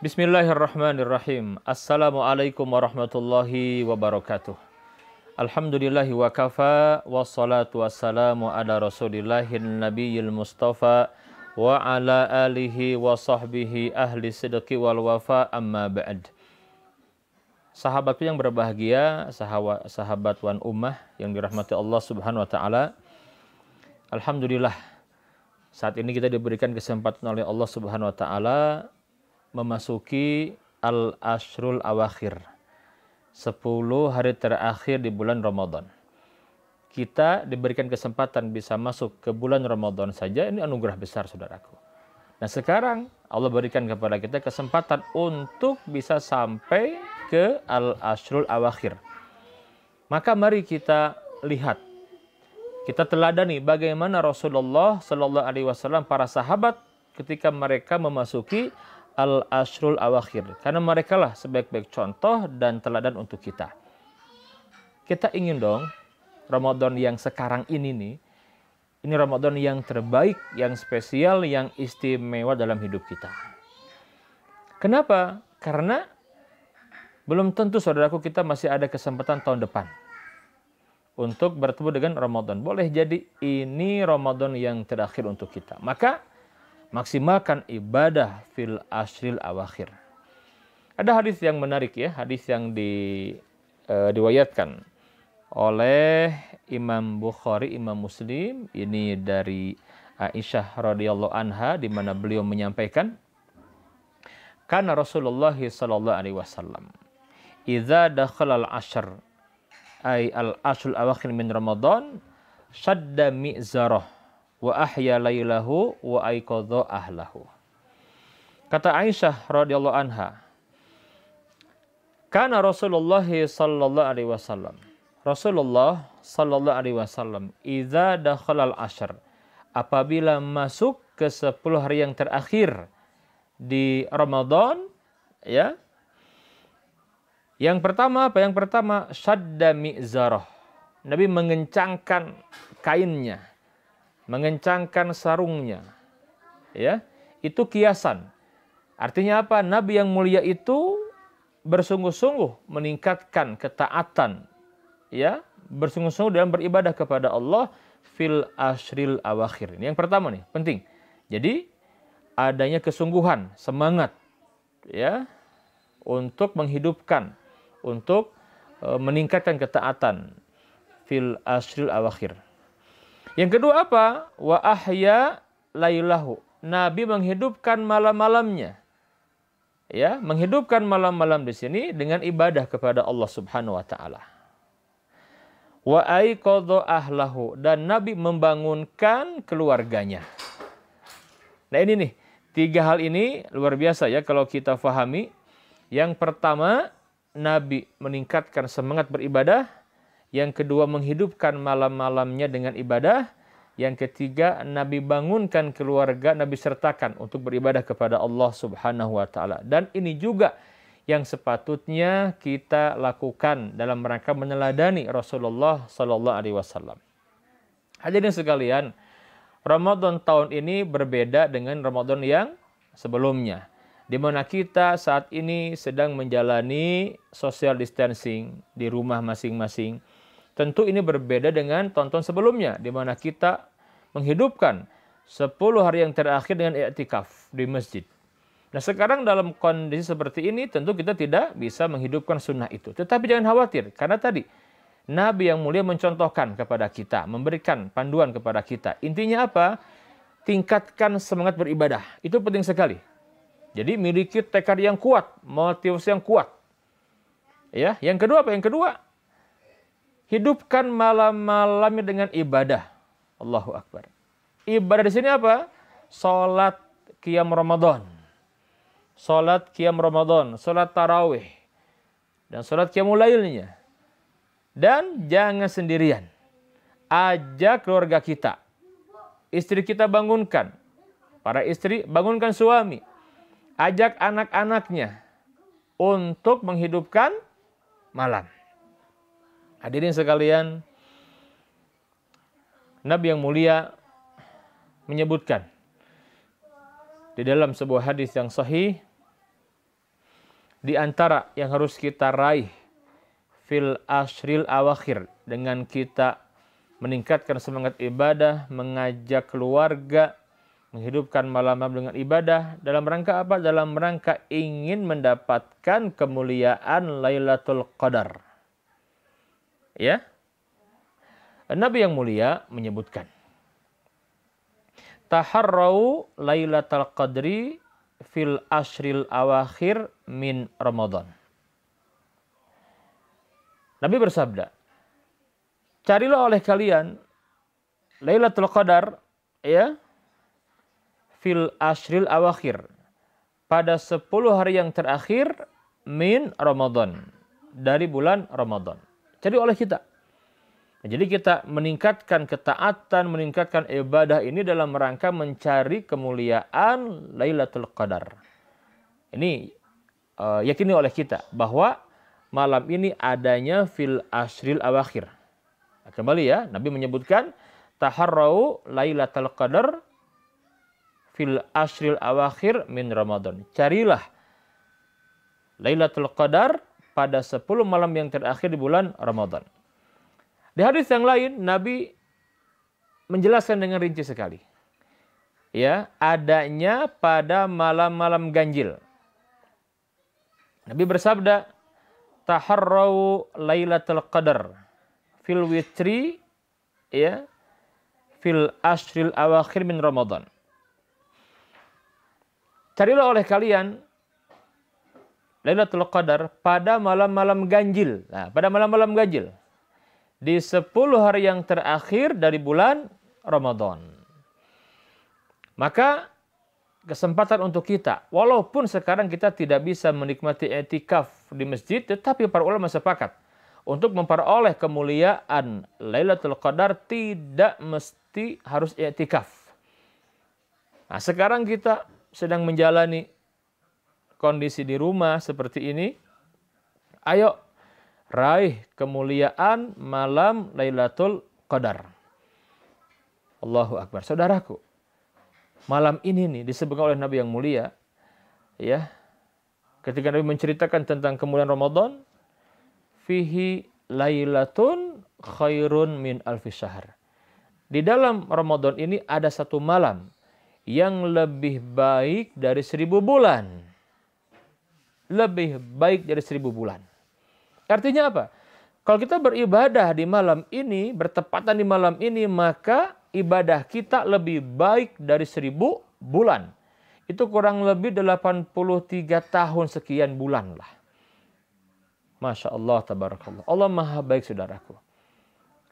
Bismillahirrahmanirrahim. Assalamualaikum warahmatullahi wabarakatuh. Alhamdulillahi wa kafa, wassalatu wassalamu ala rasulillahin nabiyil mustafa wa ala alihi wa sahbihi ahli sidqi wal wafa, amma ba'd. Sahabatku yang berbahagia, sahabat wan ummah yang dirahmati Allah subhanahu wa ta'ala. Alhamdulillah, saat ini kita diberikan kesempatan oleh Allah subhanahu wa ta'ala memasuki al-ashrul awakhir, 10 hari terakhir di bulan Ramadan. Kita diberikan kesempatan bisa masuk ke bulan Ramadan saja, ini anugerah besar saudaraku. Nah sekarang Allah berikan kepada kita kesempatan untuk bisa sampai ke al-ashrul awakhir. Maka mari kita lihat, kita teladani bagaimana Rasulullah Sallallahu Alaihi Wasallam, para sahabat ketika mereka memasuki al-ashrul awakhir, karena mereka lah sebaik-baik contoh dan teladan untuk kita. Kita ingin dong Ramadan yang sekarang ini nih, ini Ramadan yang terbaik, yang spesial, yang istimewa dalam hidup kita. Kenapa? Karena belum tentu saudaraku kita masih ada kesempatan tahun depan untuk bertemu dengan Ramadan. Boleh jadi ini Ramadan yang terakhir untuk kita. Maka maksimalkan ibadah fil ashril awakhir. Ada hadis yang menarik ya, hadis yang diriwayatkan oleh Imam Bukhari, Imam Muslim. Ini dari Aisyah radhiyallahu anha, di mana beliau menyampaikan, kana Rasulullah sallallahu alaihi wasallam idza dakhala al-ashr ay al-ashrul awakhir min Ramadan shadda mi'zarah wa ahya lailahu wa aiqadha ahlahu. Kata Aisyah radhiyallahu anha, kana Rasulullah sallallahu alaihi wasallam, Rasulullah sallallahu alaihi wasallam idza dakhala al-ashr, apabila masuk ke 10 hari yang terakhir di Ramadan, ya. Yang pertama apa? Yang pertama, syadda mi'zarah. Nabi mengencangkan kainnya, mengencangkan sarungnya, ya. Itu kiasan. Artinya apa? Nabi yang mulia itu bersungguh-sungguh meningkatkan ketaatan, ya, bersungguh-sungguh dalam beribadah kepada Allah fil ashril awakhir. Ini yang pertama nih, penting. Jadi adanya kesungguhan, semangat, ya, untuk menghidupkan, untuk meningkatkan ketaatan fil ashril awakhir. Yang kedua apa? Wa ahya lailahu. Nabi menghidupkan malam-malamnya. Ya, menghidupkan malam-malam di sini dengan ibadah kepada Allah Subhanahu wa taala. Wa aiqadha ahlahu, dan Nabi membangunkan keluarganya. Nah, ini nih, 3 hal ini luar biasa ya kalau kita fahami. Yang pertama, Nabi meningkatkan semangat beribadah. Yang kedua, menghidupkan malam-malamnya dengan ibadah. Yang ketiga, Nabi bangunkan keluarga, Nabi sertakan untuk beribadah kepada Allah Subhanahu wa taala. Dan ini juga yang sepatutnya kita lakukan dalam rangka meneladani Rasulullah sallallahu alaihi wasallam. Hadirin sekalian, Ramadan tahun ini berbeda dengan Ramadan yang sebelumnya, di mana kita saat ini sedang menjalani social distancing di rumah masing-masing. Tentu ini berbeda dengan tahun-tahun sebelumnya, di mana kita menghidupkan 10 hari yang terakhir dengan i'tikaf di masjid. Nah sekarang dalam kondisi seperti ini tentu kita tidak bisa menghidupkan sunnah itu. Tetapi jangan khawatir, karena tadi Nabi yang mulia mencontohkan kepada kita, memberikan panduan kepada kita. Intinya apa? Tingkatkan semangat beribadah. Itu penting sekali. Jadi miliki tekad yang kuat, motivasi yang kuat. Ya, yang kedua apa? Yang kedua, hidupkan malam-malamnya dengan ibadah. Allahu Akbar. Ibadah di sini apa? Salat qiyam Ramadan. Salat qiyam Ramadan, salat tarawih, dan salat qiyamul lailnya. Dan jangan sendirian. Ajak keluarga kita. Istri kita bangunkan. Para istri bangunkan suami. Ajak anak-anaknya untuk menghidupkan malam. Hadirin sekalian, Nabi yang mulia menyebutkan di dalam sebuah hadis yang sahih, Di antara yang harus kita raih fil ashril awakhir, dengan kita meningkatkan semangat ibadah, mengajak keluarga, menghidupkan malam-malam dengan ibadah, dalam rangka apa? Dalam rangka ingin mendapatkan kemuliaan Lailatul Qadar. Ya, Nabi yang mulia menyebutkan, taharrau Lailatul Qadri fil ashril awakhir min Ramadan. Nabi bersabda, carilah oleh kalian Lailatul Qadar, ya, fil ashril awakhir, pada 10 hari yang terakhir min Ramadan, dari bulan Ramadan. Cari oleh kita. Jadi kita meningkatkan ketaatan, meningkatkan ibadah ini dalam rangka mencari kemuliaan Lailatul Qadar. Ini yakini oleh kita bahwa malam ini adanya fil ashril awakhir. Nah, kembali ya, Nabi menyebutkan taharrau Lailatul Qadar fil ashril awakhir min Ramadan. Carilah Lailatul Qadar pada 10 malam yang terakhir di bulan Ramadan. Di hadis yang lain, Nabi menjelaskan dengan rinci sekali, ya, adanya pada malam-malam ganjil. Nabi bersabda, taharrau Lailatul Qadar fil witri, ya, fil ashril awakhir min Ramadan. Carilah oleh kalian Lailatul Qadar pada malam-malam ganjil. Nah, pada malam-malam ganjil di 10 hari yang terakhir dari bulan Ramadan. Maka kesempatan untuk kita, walaupun sekarang kita tidak bisa menikmati i'tikaf di masjid, tetapi para ulama sepakat untuk memperoleh kemuliaan Lailatul Qadar tidak mesti harus i'tikaf. Nah, sekarang kita sedang menjalani kondisi di rumah seperti ini. Ayo raih kemuliaan malam Lailatul Qadar. Allahu Akbar. Saudaraku, malam ini nih disebutkan oleh Nabi yang mulia, ya, ketika Nabi menceritakan tentang kemuliaan Ramadan, fihi lailatun khairun min alfi syahr. Di dalam Ramadan ini ada satu malam yang lebih baik dari 1000 bulan. Lebih baik dari 1000 bulan. Artinya apa? Kalau kita beribadah di malam ini, bertepatan di malam ini, maka ibadah kita lebih baik dari 1000 bulan. Itu kurang lebih 83 tahun sekian bulan lah. Masya Allah, tabarakallah. Allah maha baik, saudaraku.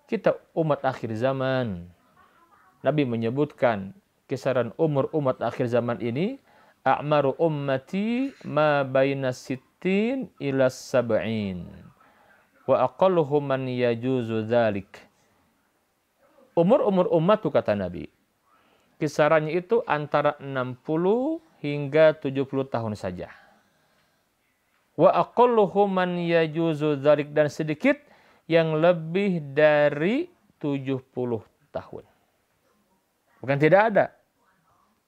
Kita umat akhir zaman. Nabi menyebutkan kisaran umur umat akhir zaman ini, a'maru ummati ma baina sittin ila sab'in wa aqalluhum man yajuzu dzalik. Umur umatku, kata Nabi, kisarannya itu antara 60 hingga 70 tahun saja. Wa aqalluhum man yajuzu dzalik, dan sedikit yang lebih dari 70 tahun. Bukan tidak ada.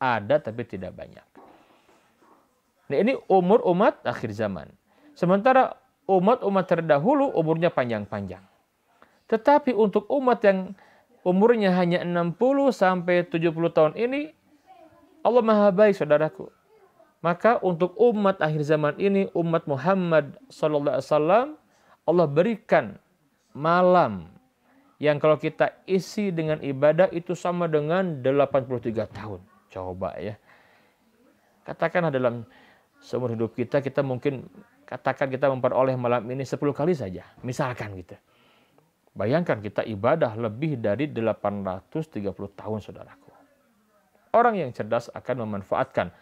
Ada tapi tidak banyak. Nah, ini umur umat akhir zaman. Sementara umat-umat terdahulu umurnya panjang-panjang. Tetapi untuk umat yang umurnya hanya 60 sampai 70 tahun ini, Allah maha baik, saudaraku. Maka untuk umat akhir zaman ini, umat Muhammad SAW, Allah berikan malam yang kalau kita isi dengan ibadah itu sama dengan 83 tahun. Coba ya. Katakanlah dalam seumur hidup kita, kita mungkin katakan kita memperoleh malam ini 10 kali saja. Misalkan gitu. Bayangkan kita ibadah lebih dari 830 tahun, saudaraku. Orang yang cerdas akan memanfaatkan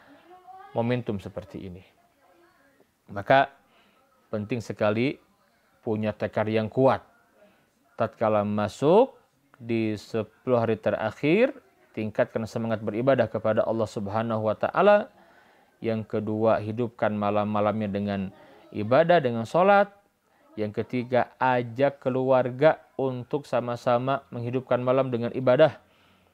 momentum seperti ini. Maka penting sekali punya tekad yang kuat. Tatkala masuk di 10 hari terakhir, tingkatkan semangat beribadah kepada Allah Subhanahu wa taala. Yang kedua, hidupkan malam-malamnya dengan ibadah, dengan sholat. Yang ketiga, ajak keluarga untuk sama-sama menghidupkan malam dengan ibadah.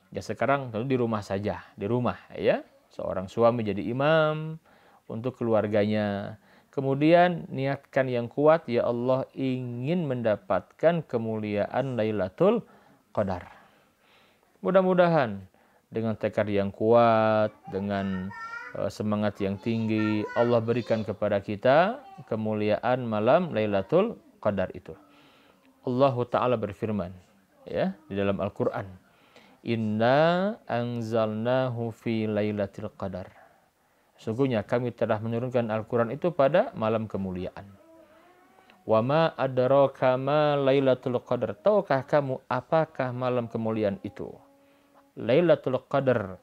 Ya sekarang tentu di rumah saja, di rumah ya. Seorang suami jadi imam untuk keluarganya. kemudian niatkan yang kuat, ya Allah ingin mendapatkan kemuliaan Lailatul Qadar. Mudah-mudahan dengan tekad yang kuat, dengan semangat yang tinggi, Allah berikan kepada kita kemuliaan malam Lailatul Qadar itu. Allah Ta'ala berfirman ya di dalam Al-Qur'an, Inna anzalnahu fi Lailatul Qadar. Sesungguhnya kami telah menurunkan Al-Quran itu pada malam kemuliaan. Wa ma adraka ma Lailatul Qadar. Tahukah kamu apakah malam kemuliaan itu? Lailatul Qadar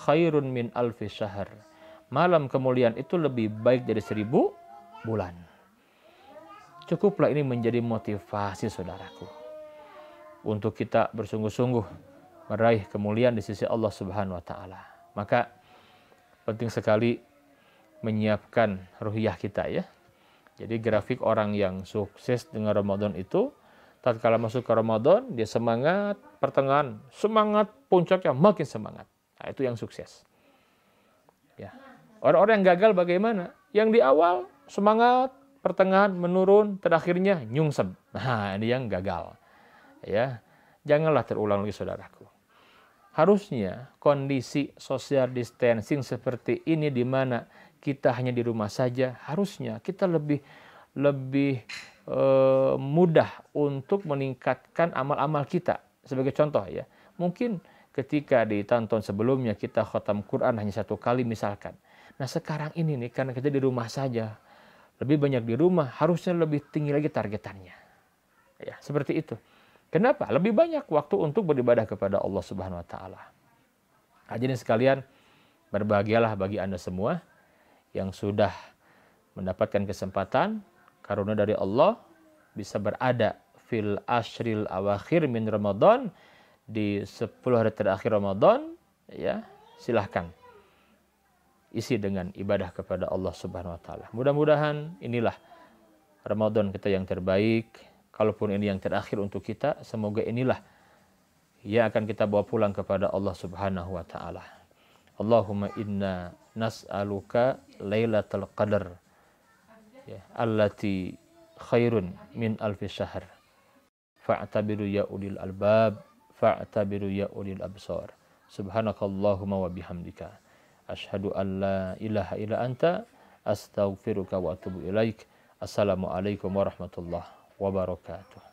khairun min alfi syahr. Malam kemuliaan itu lebih baik dari 1000 bulan. Cukuplah ini menjadi motivasi saudaraku untuk kita bersungguh-sungguh meraih kemuliaan di sisi Allah Subhanahu wa taala. Maka penting sekali menyiapkan ruhiyah kita ya. Jadi grafik orang yang sukses dengan Ramadan itu, tatkala masuk ke Ramadan, dia semangat, pertengahan semangat, puncaknya makin semangat. Nah, itu yang sukses. Ya. Orang-orang yang gagal bagaimana? Yang di awal semangat, pertengahan menurun, terakhirnya nyungsep. Nah, ini yang gagal. Ya. Janganlah terulang lagi saudaraku. Harusnya kondisi social distancing seperti ini di mana kita hanya di rumah saja, harusnya kita lebih mudah untuk meningkatkan amal-amal kita. Sebagai contoh ya, mungkin ketika di tahun-tahun sebelumnya kita khatam Quran hanya 1 kali misalkan. Nah sekarang ini nih karena kita di rumah saja, lebih banyak di rumah, harusnya lebih tinggi lagi targetannya. Ya, seperti itu. Kenapa? Lebih banyak waktu untuk beribadah kepada Allah Subhanahu wa taala. Hadirin sekalian, berbahagialah bagi Anda semua yang sudah mendapatkan kesempatan karunia dari Allah bisa berada fil ashril awakhir min Ramadan, di 10 hari terakhir Ramadan, ya, silahkan isi dengan ibadah kepada Allah Subhanahu wa taala. Mudah-mudahan inilah Ramadan kita yang terbaik. Kalaupun ini yang terakhir untuk kita, semoga inilah yang akan kita bawa pulang kepada Allah Subhanahu wa taala. Allahumma inna nas'aluka Lailatul Qadar ya, allati khairun min alfi syahr. Fa'tabiru ya ulil albab, fa'tabiru ya ulil absar. Subhanakallahumma wa bihamdika asyhadu an la ilaha illa anta astaghfiruka wa atubu ilaik. Assalamualaikum warahmatullahi wabarakatuh.